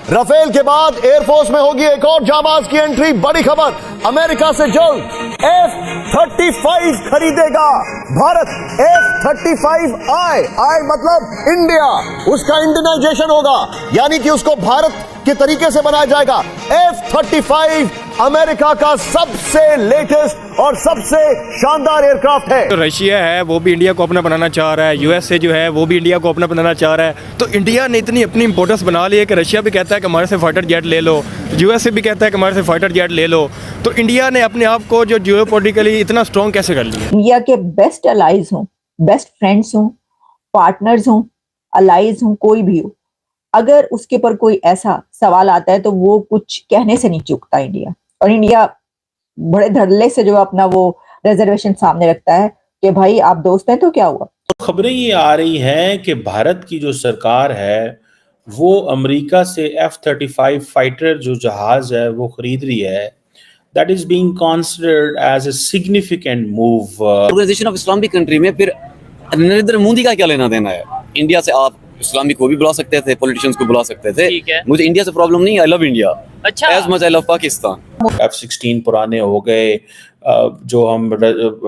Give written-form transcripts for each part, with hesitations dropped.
Rafale के बाद air force में होगी एक और जाबाज की एंट्री। बड़ी खबर, अमेरिका से जल्द F-35 खरीदेगा भारत। F-35I मतलब इंडिया, उसका इंडियनाइजेशन होगा, यानी कि उसको भारत के तरीके से बनाया जाएगा। F-35 अमेरिका का सबसे लेटेस्ट और सबसे शानदार एयरक्राफ्ट है। तो रशिया है वो भी इंडिया को अपना बनाना चाह रहा है, यूएसए जो है वो भी इंडिया को अपना बनाना चाह रहा है। तो इंडिया ने इतनी अपनी इंपोर्टेंस बना ली है कि रशिया भी कहता है कि हमारे से फाइटर जेट ले लो, यूएसए भी कहता है कि हमारे से फाइटर जेट ले लो। तो इंडिया ने अपने आप को जो जियोपॉलिटिकली इतना स्ट्रॉन्ग कैसे कर लिया? इंडिया के बेस्ट अलाइज हों, बेस्ट फ्रेंड्स हों, पार्टनर्स हों, अलाइज हों, कोई भी हो, अगर उसके पर कोई ऐसा सवाल आता है तो वो कुछ कहने से नहीं चूकता इंडिया। और इंडिया बड़े धड़ल्ले से जो अपना वो रिजर्वेशन सामने रखता है कि भाई आप दोस्त हैं तो क्या हुआ। तो खबरें ये आ रही हैं कि भारत की जो सरकार है वो अमेरिका से F-35 फाइटर जो जहाज है वो खरीद रही है। That is being considered as a significant move. Organisation of Islamic country में फिर नरेंद्र मोदी का क्या लेना देना है? इंडिया से आप इस्लामिक को भी बुला सकते थे, पॉलिटिशियंस को बुला सकते थे। मुझे इंडिया से प्रॉब्लम नहीं, I love India as much I love Pakistan. F-16 पुराने हो गए, जो हम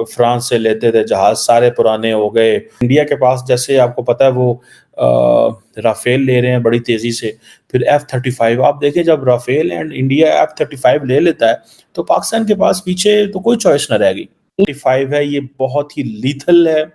फ्रांस से लेते थे जहाज सारे पुराने हो गए। इंडिया के पास जैसे आपको पता है वो राफेल ले रहे हैं बड़ी तेजी से, फिर F-35। आप देखें जब राफेल एंड इंडिया F-35 ले लेता है तो पाकिस्तान के पास पीछे तो कोई चॉइस ना रहेगी। 35 है, ये बहुत ही लीथल है,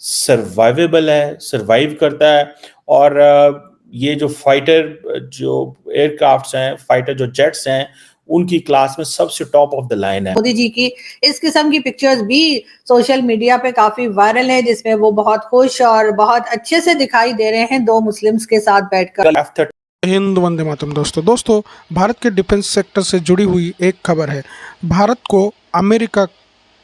सर्वाइवेबल है, सर्वाइव करता है। और ये जो फाइटर जो एयरक्राफ्ट्स हैं, फाइटर जो जेट्स हैं, उनकी क्लास में सबसे टॉप ऑफ द लाइन है। मोदी जी की इस किस्म की पिक्चर्स भी सोशल मीडिया पे काफी वायरल है, जिसमें वो बहुत खुश और बहुत अच्छे से दिखाई दे रहे हैं दो मुस्लिम्स के साथ बैठकर। हिंद वंदे मातरम। दोस्तों भारत के डिफेंस सेक्टर से जुड़ी हुई एक खबर है। भारत को अमेरिका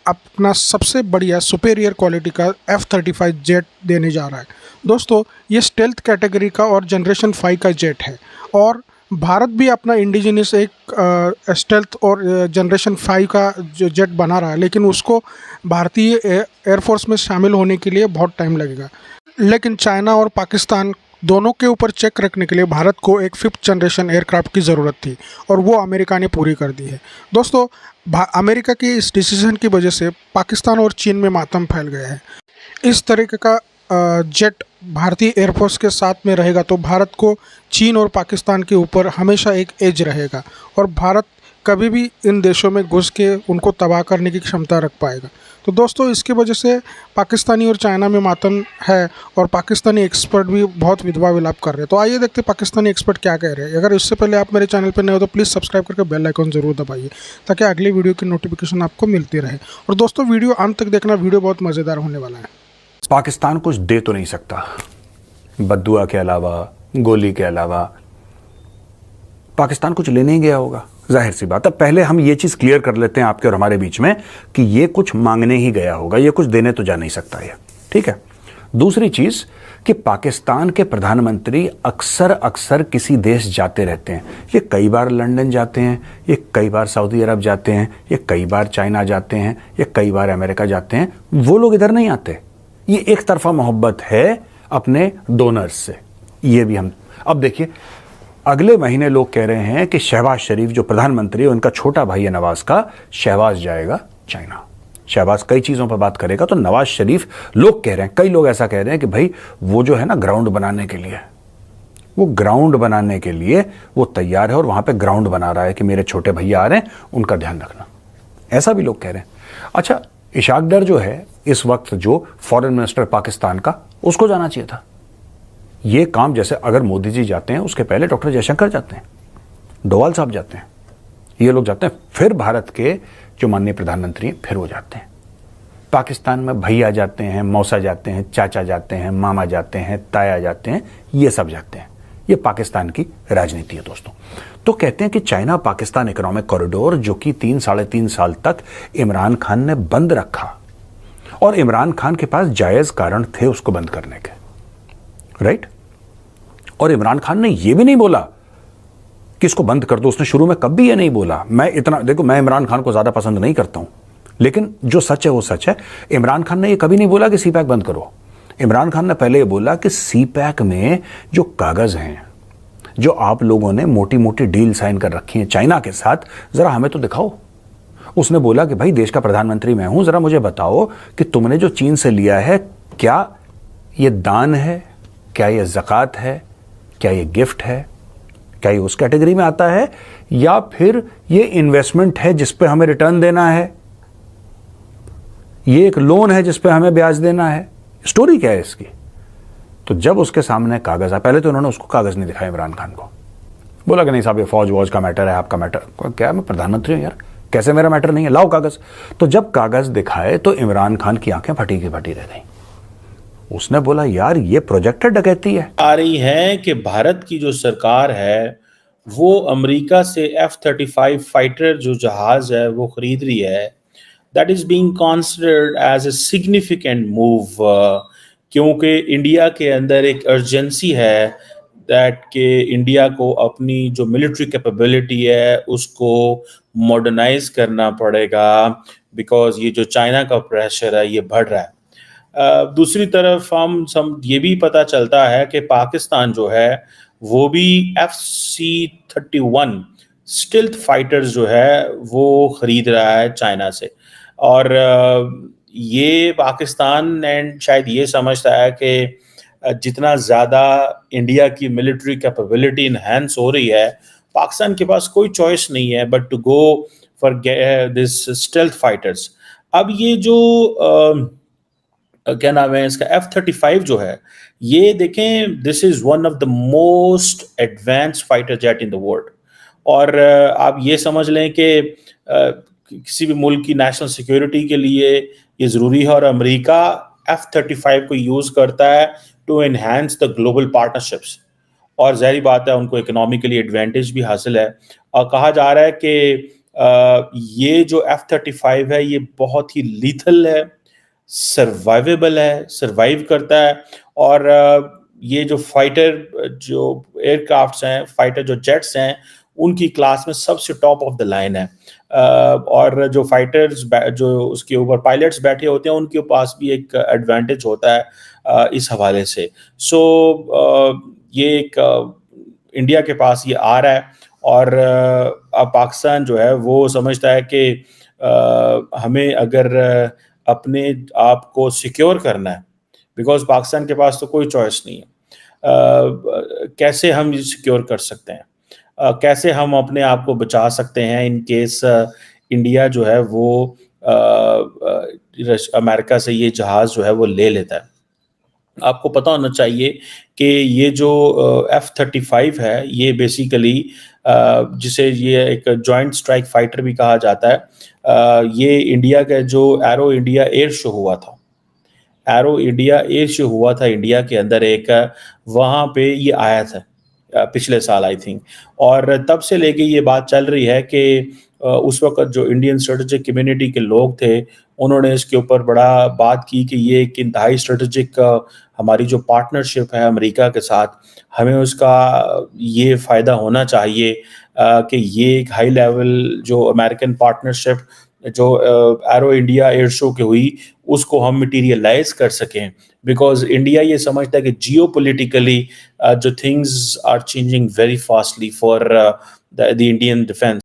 अपना सबसे बढ़िया सुपेरियर क्वालिटी का F-35 जेट देने जा रहा है। दोस्तों ये स्टेल्थ कैटेगरी का और जनरेशन 5 का जेट है, और भारत भी अपना इंडिजिनियस एक स्टेल्थ और जनरेशन 5 का जो जेट बना रहा है, लेकिन उसको भारतीय एयरफोर्स में शामिल होने के लिए बहुत टाइम लगेगा। लेकिन चाइना और पाकिस्तान दोनों के ऊपर चेक रखने के लिए भारत को एक 5th जनरेशन एयरक्राफ्ट की ज़रूरत थी, और वो अमेरिका ने पूरी कर दी है। दोस्तों अमेरिका की इस डिसीजन की वजह से पाकिस्तान और चीन में मातम फैल गया है। इस तरीके का जेट भारतीय एयरफोर्स के साथ में रहेगा तो भारत को चीन और पाकिस्तान के ऊपर हमेशा एक एज रहेगा, और भारत कभी भी इन देशों में घुस के उनको तबाह करने की क्षमता रख पाएगा। तो दोस्तों इसकी वजह से पाकिस्तानी और चाइना में मातम है, और पाकिस्तानी एक्सपर्ट भी बहुत विधवा विलाप कर रहे हैं। तो आइए देखते हैं पाकिस्तानी एक्सपर्ट क्या कह रहे हैं। अगर इससे पहले आप मेरे चैनल पर नए हो तो प्लीज़ सब्सक्राइब करके बेल आइकन जरूर दबाइए, ताकि अगली वीडियो की नोटिफिकेशन आपको मिलती रहे। और दोस्तों वीडियो अंत तक देखना, वीडियो बहुत मज़ेदार होने वाला है। पाकिस्तान कुछ दे तो नहीं सकता, बद्दुआ के अलावा, गोली के अलावा पाकिस्तान कुछ लेने ही गया होगा, जाहिर सी बात है। पहले हम ये चीज़ क्लियर कर लेते हैं आपके और हमारे बीच में कि ये कुछ मांगने ही गया होगा, ये कुछ देने तो जा नहीं सकता ये, ठीक है। दूसरी चीज़ कि पाकिस्तान के प्रधानमंत्री अक्सर किसी देश जाते रहते हैं। ये कई बार लंदन जाते हैं, ये कई बार सऊदी अरब जाते हैं, ये कई बार चाइना जाते हैं, ये कई बार अमेरिका जाते हैं। वो लोग इधर नहीं आते। ये एक तरफा मोहब्बत है अपने डोनर्स से। ये भी हम अब देखिए, अगले महीने लोग कह रहे हैं कि शहबाज शरीफ जो प्रधानमंत्री है, उनका छोटा भाई है नवाज का, शहबाज जाएगा चाइना। शहबाज कई चीज़ों पर बात करेगा, तो नवाज शरीफ लोग कह रहे हैं, कई लोग ऐसा कह रहे हैं कि भाई वो जो है ना ग्राउंड बनाने के लिए, वो ग्राउंड बनाने के लिए वो तैयार है, और वहाँ पे ग्राउंड बना रहा है कि मेरे छोटे भैया आ रहे हैं, उनका ध्यान रखना। ऐसा भी लोग कह रहे हैं। अच्छा, इशाक डर जो है इस वक्त जो फॉरेन मिनिस्टर पाकिस्तान का, उसको जाना चाहिए था। ये काम जैसे अगर मोदी जी जाते हैं उसके पहले डॉक्टर जयशंकर जाते हैं, डोवाल साहब जाते हैं, ये लोग जाते हैं, फिर भारत के जो माननीय प्रधानमंत्री हैं फिर वो जाते हैं। पाकिस्तान में भैया जाते हैं, मौसा जाते हैं, चाचा जाते हैं, मामा जाते हैं, ताया जाते हैं, ये सब जाते हैं। ये पाकिस्तान की राजनीति है दोस्तों। तो कहते हैं कि चाइना पाकिस्तान इकोनॉमिक कॉरिडोर, जो कि 3-3.5 साल तक इमरान खान ने बंद रखा, और इमरान खान के पास जायज कारण थे उसको बंद करने के, राइट। और इमरान खान ने यह भी नहीं बोला कि इसको बंद कर दो, उसने शुरू में कभी यह नहीं बोला। मैं इमरान खान को ज्यादा पसंद नहीं करता हूं, लेकिन जो सच है वो सच है। इमरान खान ने यह कभी नहीं बोला कि सीपैक बंद करो। इमरान खान ने पहले यह बोला कि सीपैक में जो कागज हैं, जो आप लोगों ने मोटी मोटी डील साइन कर रखी है चाइना के साथ, जरा हमें तो दिखाओ। उसने बोला कि भाई देश का प्रधानमंत्री मैं हूं, जरा मुझे बताओ कि तुमने जो चीन से लिया है क्या ये दान है, क्या ये ज़कात है, क्या ये गिफ्ट है, क्या ये उस कैटेगरी में आता है, या फिर ये इन्वेस्टमेंट है जिस पे हमें रिटर्न देना है, ये एक लोन है जिस पे हमें ब्याज देना है, स्टोरी क्या है इसकी। तो जब उसके सामने कागज आया, पहले तो उन्होंने उसको कागज नहीं दिखाया इमरान खान को, बोला कि नहीं साहब ये फौज वौज का मैटर है, आपका मैटर क्या, मैं प्रधानमंत्री हूं यार, कैसे मेरा मैटर नहीं है, लाओ कागज। तो जब कागज दिखाए तो इमरान खान की आंखें फटी की फटी रह गई। उसने बोला यार ये प्रोजेक्टेड डकैती है। आ रही है कि भारत की जो सरकार है वो अमेरिका से F-35 फाइटर जो जहाज है वो खरीद रही है। That is being considered as a significant move, क्योंकि इंडिया के अंदर एक अर्जेंसी है दैट के इंडिया को अपनी जो मिलिट्री कैपेबिलिटी है उसको मॉडर्नाइज करना पड़ेगा, बिकॉज ये जो चाइना का प्रेशर है ये बढ़ रहा है। दूसरी तरफ हम ये भी पता चलता है कि पाकिस्तान जो है वो भी FC-31 स्टिल्थ फाइटर्स जो है वो खरीद रहा है चाइना से, और ये पाकिस्तान एंड शायद ये समझता है कि जितना ज़्यादा इंडिया की मिलिट्री कैपेबिलिटी इन्हेंस हो रही है, पाकिस्तान के पास कोई चॉइस नहीं है but to go for this stealth fighters. अब ये जो क्या नाम है इसका F-35 जो है, ये देखें, this is one of the most advanced fighter jet in the world, और आप ये समझ लें कि किसी भी मुल्क की नेशनल सिक्योरिटी के लिए ये ज़रूरी है, और अमेरिका F-35 को यूज़ करता है to enhance the global partnerships, और ज़ाहिर बात है उनको इकोनॉमिकली एडवांटेज भी हासिल है। और कहा जा रहा है कि ये जो F-35 है ये बहुत ही लीथल है, सर्वाइवेबल है, सर्वाइव करता है, और ये जो फाइटर जो एयरक्राफ्ट्स हैं, फाइटर जो जेट्स हैं, उनकी क्लास में सबसे टॉप ऑफ द लाइन है, और जो फाइटर्स जो उसके ऊपर पायलट्स बैठे होते हैं उनके पास भी एक एडवांटेज होता है इस हवाले से। सो ये एक इंडिया के पास ये आ रहा है, और अब पाकिस्तान जो है वो समझता है कि हमें अगर अपने आप को सिक्योर करना है, बिकॉज पाकिस्तान के पास तो कोई चॉइस नहीं है, कैसे हम सिक्योर कर सकते हैं, कैसे हम अपने आप को बचा सकते हैं इन केस इंडिया जो है वो अमेरिका से ये जहाज़ जो है वो ले लेता है। आपको पता होना चाहिए कि ये जो F-35 है ये बेसिकली जिसे ये एक जॉइंट स्ट्राइक फाइटर भी कहा जाता है, ये इंडिया का जो एरो इंडिया एयर शो हुआ था, एरो इंडिया एयर शो हुआ था इंडिया के अंदर एक, वहाँ पे ये आया था पिछले साल आई थिंक, और तब से लेके ये बात चल रही है कि उस वक्त जो इंडियन स्ट्रेटेजिक कम्युनिटी के लोग थे उन्होंने इसके ऊपर बड़ा बात की कि ये एक इंतहाई स्ट्रेटेजिक हमारी जो पार्टनरशिप है अमेरिका के साथ, हमें उसका ये फ़ायदा होना चाहिए कि ये एक हाई लेवल जो अमेरिकन पार्टनरशिप जो एरो इंडिया एयर शो की हुई उसको हम मटीरियलाइज कर सकें, बिकॉज इंडिया ये समझता है कि जियो पोलिटिकली जो things are changing very fastly for the Indian defence.